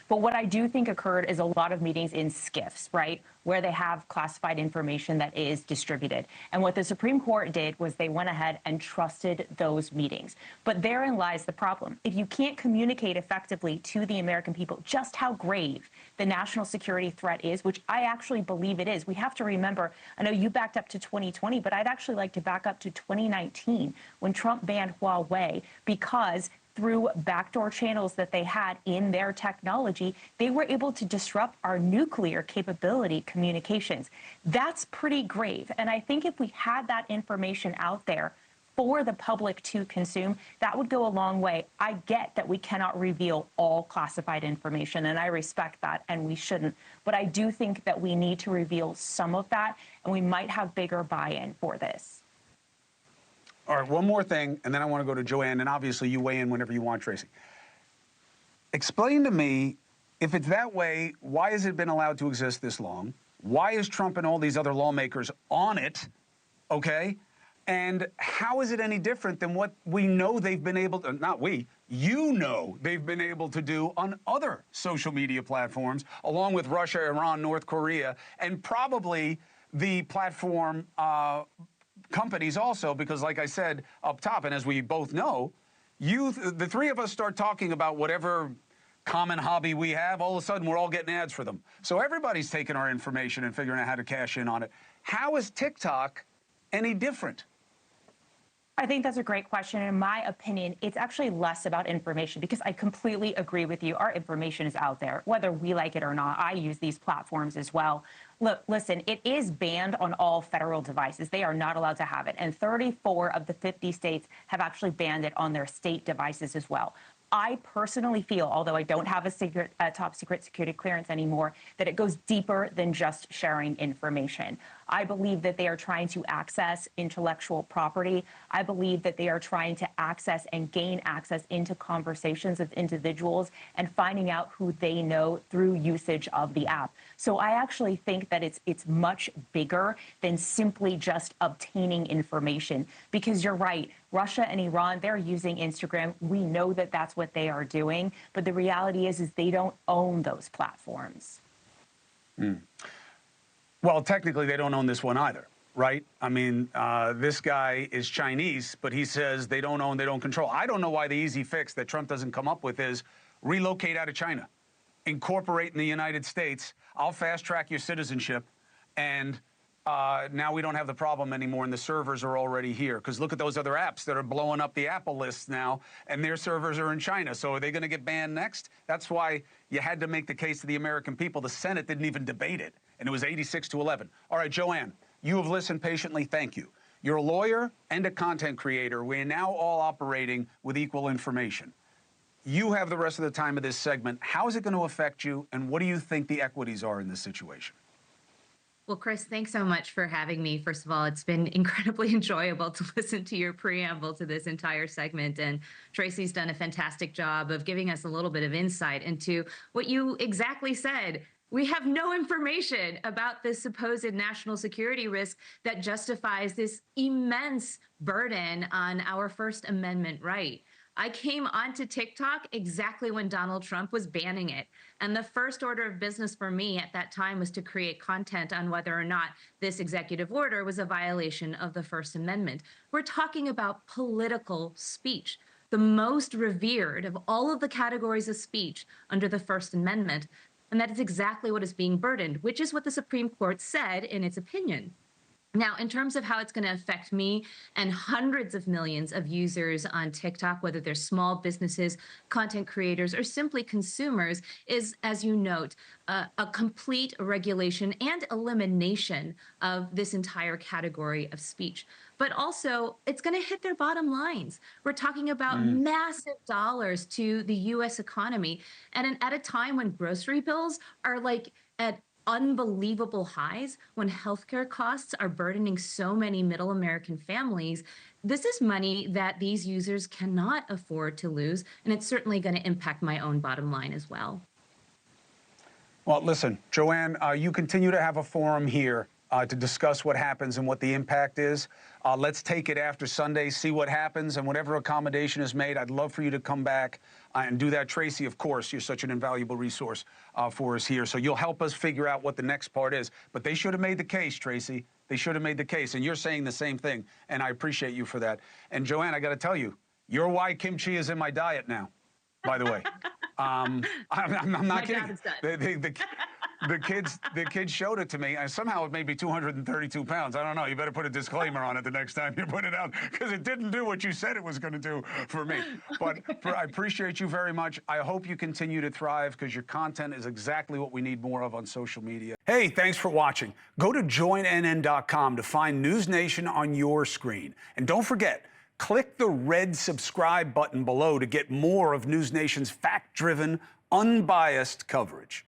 But what I do think occurred is a lot of meetings in SCIFs, right, where they have classified information that is distributed. And what the Supreme Court did was they went ahead and trusted those meetings. But therein lies the problem. If you can't communicate effectively to the American people just how grave the national security threat is, which I actually believe it is, we have to remember, I know you backed up to 2020, but I'd actually like to back up to 2019 when Trump banned Huawei, because through backdoor channels that they had in their technology, they were able to disrupt our nuclear capability communications. That's pretty grave. And I think if we had that information out there for the public to consume, that would go a long way. I get that we cannot reveal all classified information, and I respect that, and we shouldn't. But I do think that we need to reveal some of that, and we might have bigger buy-in for this. All right, one more thing, and then I want to go to Joanne, and obviously you weigh in whenever you want, Tracy. Explain to me, if it's that way, why has it been allowed to exist this long? Why is Trump and all these other lawmakers on it, okay? And how is it any different than what we know they've been able to, not we, you know they've been able to do on other social media platforms, along with Russia, Iran, North Korea, and probably the platform companies also, because like I said up top, and as we both know, the three of us start talking about whatever common hobby we have, all of a sudden we're all getting ads for them. So everybody's taking our information and figuring out how to cash in on it. How is TikTok any different? I think that's a great question. In my opinion, it's actually less about information, because I completely agree with you. Our information is out there, whether we like it or not. I use these platforms as well. Look, listen, it is banned on all federal devices. They are not allowed to have it. And 34 of the 50 states have actually banned it on their state devices as well. I personally feel, although I don't have a top secret security clearance anymore, that it goes deeper than just sharing information. I believe that they are trying to access intellectual property. I believe that they are trying to access and gain access into conversations of individuals and finding out who they know through usage of the app. So I actually think that it's much bigger than simply just obtaining information, because you're right. Russia and Iran, they're using Instagram. We know that that's what they are doing. But the reality is they don't own those platforms. Well, technically, they don't own this one either, right? I mean, this guy is Chinese, but he says they don't own, they don't control. I don't know why the easy fix that Trump doesn't come up with is relocate out of China, incorporate in the United States. I'll fast track your citizenship, and now we don't have the problem anymore, and the servers are already here. Because look at those other apps that are blowing up the Apple lists now, and their servers are in China. So are they going to get banned next? That's why you had to make the case to the American people. The Senate didn't even debate it, and it was 86-11. All right, Joanne, you have listened patiently. Thank you. You're a lawyer and a content creator. We're now all operating with equal information. You have the rest of the time of this segment. How is it going to affect you, and what do you think the equities are in this situation? Well, Chris, thanks so much for having me. First of all, it's been incredibly enjoyable to listen to your preamble to this entire segment. And Tracy's done a fantastic job of giving us a little bit of insight into what you exactly said. We have no information about this supposed national security risk that justifies this immense burden on our First Amendment right. I came onto TikTok exactly when Donald Trump was banning it. And the first order of business for me at that time was to create content on whether or not this executive order was a violation of the First Amendment. We're talking about political speech, the most revered of all of the categories of speech under the First Amendment. And that is exactly what is being burdened, which is what the Supreme Court said in its opinion. Now, in terms of how it's going to affect me and hundreds of millions of users on TikTok, whether they're small businesses, content creators, or simply consumers, is, as you note, a complete regulation and elimination of this entire category of speech. But also, it's going to hit their bottom lines. We're talking about massive dollars to the U.S. economy, and at a time when grocery bills are like at unbelievable highs, when healthcare costs are burdening so many middle American families. This is money that these users cannot afford to lose, and it's certainly going to impact my own bottom line as well. Well, listen, Joanne, you continue to have a forum here to discuss what happens and what the impact is. Let's take it after Sunday, see what happens, and whatever accommodation is made, I'd love for you to come back and do that. Tracy, of course, you're such an invaluable resource for us here. So you'll help us figure out what the next part is. But they should have made the case, Tracy. They should have made the case. And you're saying the same thing, and I appreciate you for that. And Joanne, I got to tell you, you're why kimchi is in my diet now, by the way. I'm not kidding. The kids showed it to me, and somehow it made me 232 pounds. I don't know. You better put a disclaimer on it the next time you put it out, because it didn't do what you said it was going to do for me. But I appreciate you very much. I hope you continue to thrive, because your content is exactly what we need more of on social media. Hey, thanks for watching. Go to joinnn.com to find NewsNation on your screen. And don't forget, click the red subscribe button below to get more of NewsNation's fact-driven, unbiased coverage.